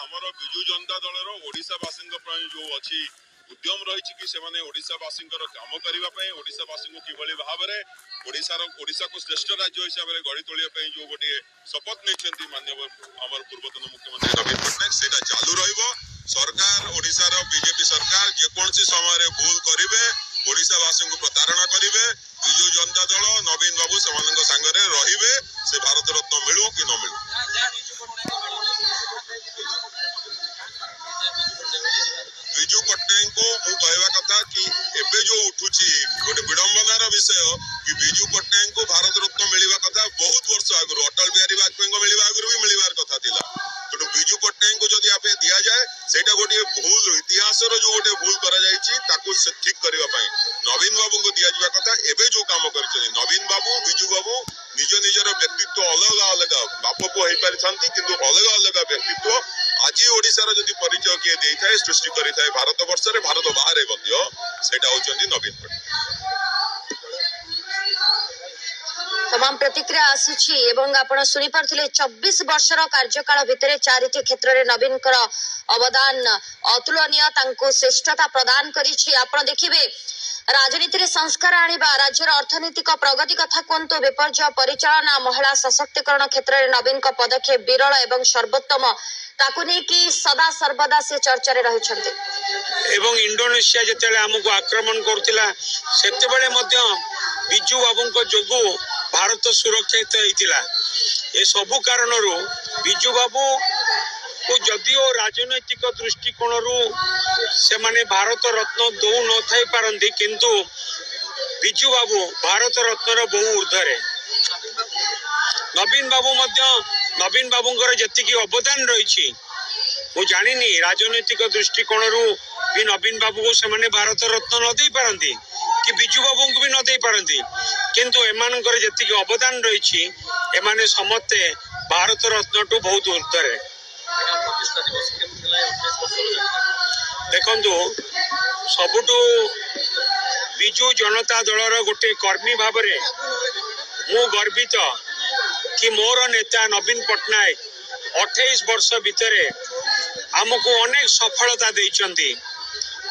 आमर विजु जनता दल ओडिशावासी जो अच्छी उद्यम रही कि से ओडिशावासी काम करने ओडिशावासी को किभली भाव में ओडिशा को श्रेष्ठ राज्य हिसाब से गढ़ी तोलिया जो गोटे शपथ नहीं माननीय आमर पूर्वतन मुख्यमंत्री नवीन पट्टनायक से चालू रहिबो। सरकार ओडिशार बीजेपी सरकार जेकोसी समय भूल करेंगे ओडिशावासी को प्रतारणा करेंगे विजु जनता दल नवीन बाबू से सांगरे रहिबे से भारत रत्न मिलू कि न मिलू। विजु पट्टनायक को मु कहवा कथा कि एबे जो उठुची गोटे विडंबनार विषय कि विजु पट्टनायक को भारत रत्न मिलवा कथा बहुत वर्ष आगु अटल बिहारी वाजपेयी को मिलवा आगु भी मिलवार कथा थिला। तेणु विजु पट्टनायक को जदि आपे दिया जाए सेटा गोटे भूल इतिहास जो गोटे भूल करा जायछि ताकू ठीक करबा पई नवीन बाबू को दिया जावा कथा। एबे जो काम करछन नवीन बाबू विजु बाबू निज निजर व्यक्तित्व अलग अलग बाप को हो पारि किंतु अलग अलग व्यक्तित्व आज ओडिशार जदि परिचय किए दे थाए सृष्टि करि थाए भारत वर्ष रे भारत बाहर मध्य सेटा होचंदी नवीन पट्टनायक। तमाम प्रतिक्रिया आसीछि एवं आपण सुनि पारथिले 24 वर्षर कार्यकाल भितरे चारिटी क्षेत्र रे नवीन कर अवदान अतुलनीय तांको श्रेष्ठता प्रदान करिछि। आपण देखिबे राजनीति रे संस्कार आनिबा राज्यर अर्थनैतिक प्रगति कथा कोंतो विपर्य परिचालना महिला सशक्तिकरण क्षेत्र रे नवीन का पदक्षेप विरल एवं सर्वोत्तम ताकू नै कि सदा सर्वदा से चर्चा रे रहिछन्ते। एवं इंडोनेशिया जेतेले हमको आक्रमण करथिला सेतेबेले मध्य बिजू बाबूको जोगु भारत सुरक्षित होइतिला। ए सबु कारणरू बिजू बाबू को जदिओ राजनैतिक दृष्टिकोण से माने भारत रत्न दौ न थाई पारंती किंतु बिजू बाबू भारत रत्नर बहु ऊर्ध्वरे। नवीन बाबू मध्य नवीन बाबूंकर जेतिकी अवदान रही मु जानिनी राजनैतिक दृष्टिकोण भी नवीन बाबू को से भारत रत्न न दे पारंती कि बिजू बाबू को भी न दे पारंती किंतु एमानकर जेतिकी अवदान रही एमाने समस्ते भारत रत्न टू बहुत ऊर्ध्वरे। देखंतु सबुठु बिजू जनता दलर गोटे कर्मी भाव में मु गर्वित कि मोर नेता नवीन पट्टनायक 28 वर्ष भितर आमको अनेक सफलता देइचंती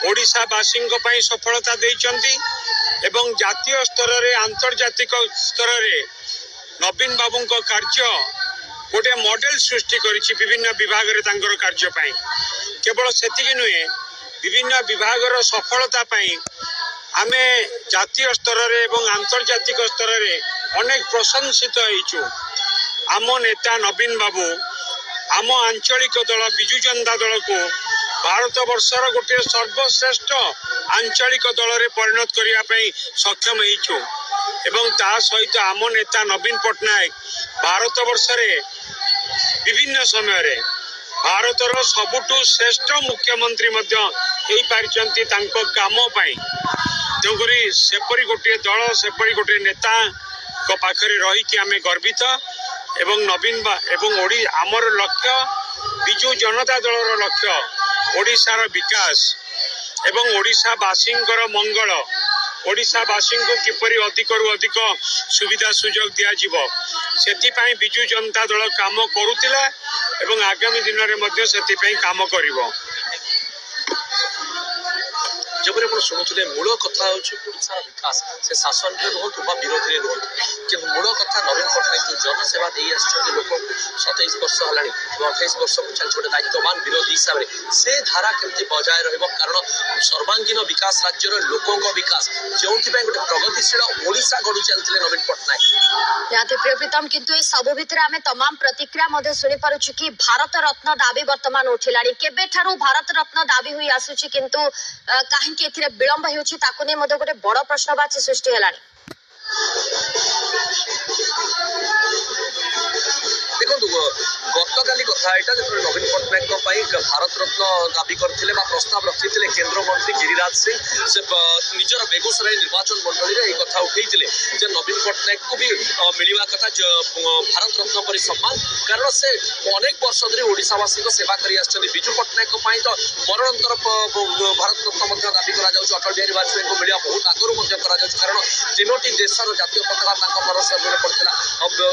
ओडिशावासी सफलता देइचंती एवं जातीय स्तर रे आंतर्जातिक स्तर रे नवीन बाबू कार्य गोटे मॉडल सृष्टि करिछि विभिन्न विभाग रे तांकर कार्य पाई। केवल सेतिकी नुहे विभिन्न विभाग रो सफलता पाई आमे जातीय स्तर रे एवं आंतर्जातिक स्तर रे अनेक प्रशंसित होइछु। आम नेता नवीन बाबू आम आंचलिक दल बिजु जनता दल को भारत वर्षर गोटे सर्वश्रेष्ठ आंचलिक दल रे परिणत करिया पई सक्षम होइछु एवं ता सहित आम नेता नवीन पट्टनायक भारत वर्ष रे विभिन्न समय रे भारतर सबुठु श्रेष्ठ मुख्यमंत्री मध्य हेई पारिचंती तांको काम पाई। तेणुकरी सेपरी गोटे दल सेपरी गोटे नेता को पाखरे रही कि आमे गर्वित एवं नवीन एवं आमर लक्ष्य बिजु जनता दलर लक्ष्य ओडिशार विकास एवं ओडिशावासी मंगल ओडिशावासी को किपरि अधिक रु अधिक सुविधा सुजोग दिया सेतिपाई बिजु जनता दल काम करुतिला एवं आगामी दिन में सेतिपाई काम करिवो। जब शुणुले मूल कथा ओडिशार विकास से शासन में रुहतु विरोधी में रुहतु कि मूल कथा नवीन पट्टनायक जो जनसेवा दे लोक 27 वर्ष है 28 वर्ष को चलती गोटे दायित्ववान विरोधी हिसाब से धारा केमती बजाय रहा कारण सर्वांगीन विकास राज्यर लोकों विकास जो गोटे प्रगतिशील ओडिशा गढ़ी चलते नवीन पट्टनायक प्रियप्रीतम किंतु सबु भितर आमे तमाम प्रतिक्रिया शुणी पारुछु कि भारत रत्न दाबी वर्तमान उठिलाणी केबेठारु भारत रत्न दाबी हुई आसुछि किंतु काहेकि एथिरे विलंब हेउछि ताकु नै मधे गोटे बड़ प्रश्नवाची सृष्टि हेलाणी। देखो गतकाली कथा यहाँ जो नवीन पट्टनायक भारत रत्न दाबी करते प्रस्ताव रखी केंद्र मंत्री गिरिराज सिंह से निजर बेगूसराय निर्वाचन मंडली में कथा उठे नवीन पट्टनायक को भी मिलवा कथा भारत रत्न पर सम्मान कारण से अनेक वर्ष धरी ओडिशावासी सेवा कर बिजु पट्टनायक तो मरणोत्तर भारत रत्न दाबी कर अटल बिहारी वाजपेयी को मिलवा बहुत आगुरी कारण तीनोटी देशर जातीय पताका पड़ता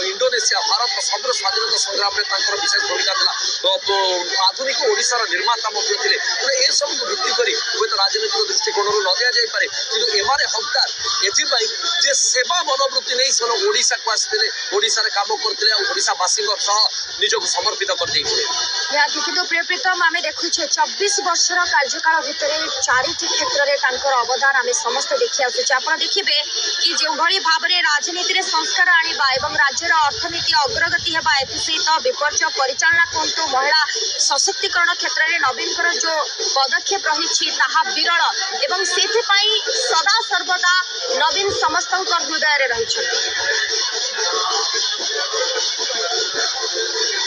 इंडोनेशिया भारत सब स्वाधीनता संग्राम में विशेष भूमिका କରୁଥିଲା ଆଧୁନିକ ଓଡ଼ିଶାର ନିର୍ମାତା ମଧ୍ୟ ଥିଲେ। ତେଣୁ ଏସବୁକୁ ଭିତ୍ତି କରି ହୁଏତ ରାଜନୈତିକ ଦୃଷ୍ଟିକୋଣରୁ ନ ଦିଆଯାଇପାରେ, କିନ୍ତୁ ଏମାନେ ହକଦାର ଏଥିପାଇଁ ଯେ ସେବା ମନୋବୃତ୍ତି ନେଇ ସେମାନେ ଓଡ଼ିଶାକୁ ଆସିଥିଲେ, ଓଡ଼ିଶାରେ କାମ କରୁଥିଲେ ଆଉ ଓଡ଼ିଶାବାସୀଙ୍କ ସହ ନିଜକୁ ସମର୍ପିତ କରିଦେଇଥିଲେ। ନିହାତି କିନ୍ତୁ ପ୍ରିୟପ୍ରୀତମ ଆମେ ଦେଖୁଛେ 24 ବର୍ଷର କାର୍ଯ୍ୟକାଳ ଭିତରେ 4ଟି କ୍ଷେତ୍ରରେ ତାଙ୍କର ଅବଦାନ ଆମେ ସମସ୍ତେ ଦେଖି ଆସୁଛେ। ଆପଣ ଦେଖିବେ କି ଯେଉଁଭଳି ଭାବରେ ରାଜନୀତିରେ ସଂସ୍କାର ଆଣିବା ଏବଂ ରାଜ୍ୟର ଅର୍ଥନୀତି ଅଗ୍ରଗତି ହେବା ଏଥିସହିତ ବିପର୍ଯ୍ୟୟ ପରିଚାଳନା କୁହନ୍ତୁ ମହିଳା ସଶକ୍ତିକରଣ କ୍ଷେତ୍ରରେ ନବୀନଙ୍କର ଯେଉଁ ପଦକ୍ଷେପ ରହିଛି ତାହା ବିରଳ ଏବଂ ସେଥିପାଇଁ ସଦା ସର୍ବଦା ନବୀନ ସମସ୍ତଙ୍କ ହୃଦୟରେ ରହିଛନ୍ତି।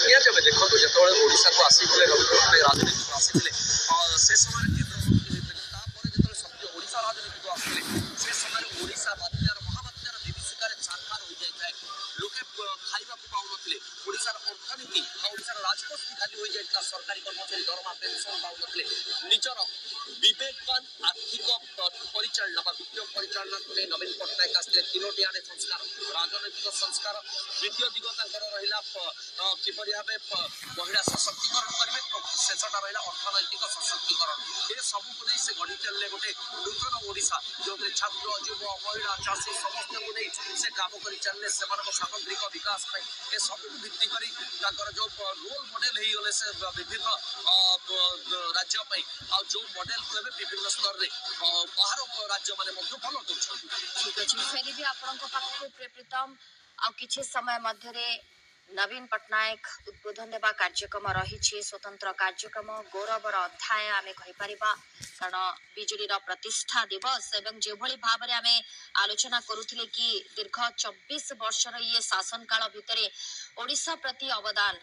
ନିହାତି ଭାବେ ଦେଖନ୍ତୁ ଯେତେବେଳେ ଓଡ଼ିଶାକୁ ଆସିଥିଲେ ନବୀନ ପଟ୍ଟନାୟକ ରାଜନୀତିକୁ ଆସିଥିଲେ ସେ ସମୟରେ କେନ୍ଦ୍ରମନ୍ତ୍ରୀ ହୋଇଥିଲେ, ତାପରେ ଯେତେବେଳେ ସକ୍ରିୟ ଓଡ଼ିଶା ରାଜନୀତିକୁ ଆସିଥିଲେ ସେ ସମୟରେ ଓଡ଼ିଶା ମହାବାତ୍ୟାର ବିଭୀଷିକାରେ ଛାରଖାର ହୋଇଯାଇଥାଏ। ଲୋକେ ଖାଇବାକୁ ପାଉନଥିଲେ, ଓଡ଼ିଶାର ଅର୍ଥନୀତି ଆଉ ଓଡ଼ିଶାର ରାଜକୋଷ ଖାଲି ହୋଇଯାଇଥିଲା, ସରକାରୀ କର୍ମଚାରୀ ଦରମା ପେନସନ ପାଉନଥିଲେ। ନିଜର ବିବେକବାନ ଆର୍ଥିକ ପରିଚାଳନା ବା ବିତ୍ତୀୟ ପରିଚାଳନାକୁ ନେଇ ନବୀନ ପଟ୍ଟନାୟକ ଆସିଥିଲେ। 3ଟି ଆଡ଼େ ସଂସ୍କାର, ରାଜନୈତିକ ସଂସ୍କାର, ଦ୍ୱିତୀୟ ଦିଗ ତାଙ୍କର ରହିଲା କିପରି ଭାବେ ମହିଳା ସଶକ୍ତିକରଣ କରିବେ, ଶେଷଟା ରହିଲା ଅର୍ଥନୈତିକ ସଶକ୍ତିକରଣ। ଏ ସବୁକୁ ନେଇ ସେ ଗଢ଼ି ଚାଲିଲେ ଗୋଟେ ନୂତନ ଓଡ଼ିଶା, ଯେଉଁଥିରେ ଛାତ୍ର, ଯୁବ, ମହିଳା, ଚାଷୀ ସମସ୍ତଙ୍କୁ ନେଇ ସେ କାମ କରି ଚାଲିଲେ ସେମାନଙ୍କ ସାମଗ୍ରିକ ବିକାଶ ପାଇଁ। ଏ ସବୁକୁ ଭିତ୍ତି କରି ତାଙ୍କର ଯେଉଁ ରୋଲ ମଡେଲ ହେଇଗଲେ ସେ ବିଭିନ୍ନ ରାଜ୍ୟ ପାଇଁ, ଆଉ ଯେଉଁ ମଡେଲକୁ ଏବେ ବିଭିନ୍ନ ସ୍ତରରେ ବାହାର ରାଜ୍ୟମାନେ ମଧ୍ୟ ଫଲୋ କରୁଛନ୍ତି। ଠିକ ଅଛି, ଫେରିବି ଆପଣଙ୍କ ପାଖକୁ ପ୍ରିୟପ୍ରୀତମ। ଆଉ କିଛି ସମୟ ମଧ୍ୟରେ ନବୀନ ପଟ୍ଟନାୟକ ଉଦ୍ବୋଧନ ଦେବା କାର୍ଯ୍ୟକ୍ରମ ରହିଛି, ସ୍ୱତନ୍ତ୍ର କାର୍ଯ୍ୟକ୍ରମ, ଗୌରବର ଅଧ୍ୟାୟ ଆମେ କହିପାରିବା, କାରଣ ବିଜୁଳିର ପ୍ରତିଷ୍ଠା ଦିବସ ଏବଂ ଯେଭଳି ଭାବରେ ଆମେ ଆଲୋଚନା କରୁଥିଲେ କି ଦୀର୍ଘ 24 ବର୍ଷର ଇଏ ଶାସନ କାଳ ଭିତରେ ଓଡ଼ିଶା ପ୍ରତି ଅବଦାନ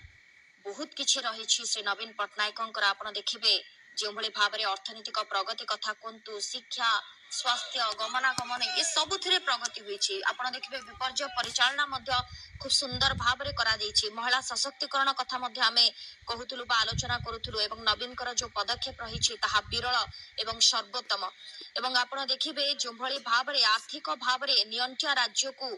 ବହୁତ କିଛି ରହିଛି ଶ୍ରୀ ନବୀନ ପଟ୍ଟନାୟକଙ୍କର। ଆପଣ ଦେଖିବେ ଯେଉଁଭଳି ଭାବରେ ଅର୍ଥନୈତିକ ପ୍ରଗତି କଥା କୁହନ୍ତୁ, ଶିକ୍ଷା, ସ୍ୱାସ୍ଥ୍ୟ, ଗମନାଗମନ ଏ ସବୁଥିରେ ପ୍ରଗତି ହୋଇଛି। ଆପଣ ଦେଖିବେ ବିପର୍ଯ୍ୟୟ ପରିଚାଳନା ମଧ୍ୟ ଖୁବ ସୁନ୍ଦର ଭାବରେ କରାଯାଇଛି। ମହିଳା ସଶକ୍ତିକରଣ କଥା ମଧ୍ୟ ଆମେ କହୁଥିଲୁ ବା ଆଲୋଚନା କରୁଥିଲୁ ଏବଂ ନବୀନଙ୍କର ଯେଉଁ ପଦକ୍ଷେପ ରହିଛି ତାହା ବିରଳ ଏବଂ ସର୍ବୋତ୍ତମ। ଏବଂ ଆପଣ ଦେଖିବେ ଯେଉଁଭଳି ଭାବରେ ଆର୍ଥିକ ଭାବରେ ନିଅଣ୍ଟିଆ ରାଜ୍ୟକୁ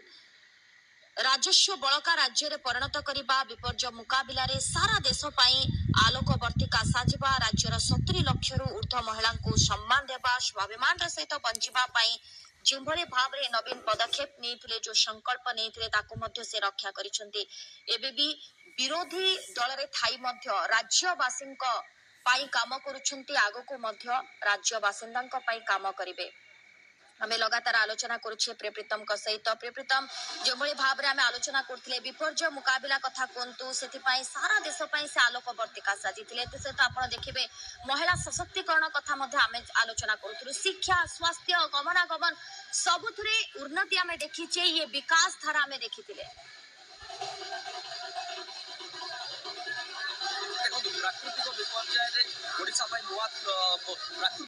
ରାଜସ୍ୱ ବଳକା ରାଜ୍ୟରେ ପରିଣତ କରିବା, ବିପର୍ଯ୍ୟୟ ମୁକାବିଲାରେ ସାରା ଦେଶ ପାଇଁ ଆଲୋକ ବର୍ତ୍ତିକା ସାଜିବା, ରାଜ୍ୟର 70 ଲକ୍ଷରୁ ଉର୍ଦ୍ଧ୍ୱ ମହିଳାଙ୍କୁ ସମ୍ମାନ ଦେବା, ସ୍ୱାଭିମାନର ସହିତ ବଞ୍ଚିବା ପାଇଁ ଯେଉଁଭଳି ଭାବରେ ନବୀନ ପଦକ୍ଷେପ ନେଇଥିଲେ, ଯେଉଁ ସଂକଳ୍ପ ନେଇଥିଲେ ତାକୁ ମଧ୍ୟ ସେ ରକ୍ଷା କରିଛନ୍ତି। ଏବେ ବି ବିରୋଧୀ ଦଳରେ ଥାଇ ମଧ୍ୟ ରାଜ୍ୟବାସୀଙ୍କ ପାଇଁ କାମ କରୁଛନ୍ତି, ଆଗକୁ ମଧ୍ୟ ରାଜ୍ୟ ବାସିନ୍ଦାଙ୍କ ପାଇଁ କାମ କରିବେ। ଆମେ ଲଗାତାର ଆଲୋଚନା କରୁଛେ ପ୍ରିୟପ୍ରୀତମଙ୍କ ସହିତ। ପ୍ରିୟପ୍ରୀତମ, ଯେଉଁଭଳି ଭାବରେ ଆମେ ଆଲୋଚନା କରୁଥିଲେ ବିପର୍ଯ୍ୟୟ ମୁକାବିଲା କଥା କୁହନ୍ତୁ, ସେଥିପାଇଁ ସାରା ଦେଶ ପାଇଁ ସେ ଆଲୋକ ବର୍ତ୍ତିକା ସାଜିଥିଲେ। ଏଥିସହିତ ଆପଣ ଦେଖିବେ ମହିଳା ସଶକ୍ତିକରଣ କଥା ମଧ୍ୟ ଆମେ ଆଲୋଚନା କରୁଥିଲୁ, ଶିକ୍ଷା, ସ୍ୱାସ୍ଥ୍ୟ, ଗମନାଗମନ ସବୁଥିରେ ଉନ୍ନତି ଆମେ ଦେଖିଛେ, ଇଏ ବିକାଶ ଧାରା ଆମେ ଦେଖିଥିଲେ। ଦେଖନ୍ତୁ ପ୍ରାକୃତିକ ବିପର୍ଯ୍ୟୟରେ ଓଡ଼ିଶା ପାଇଁ ନୂଆ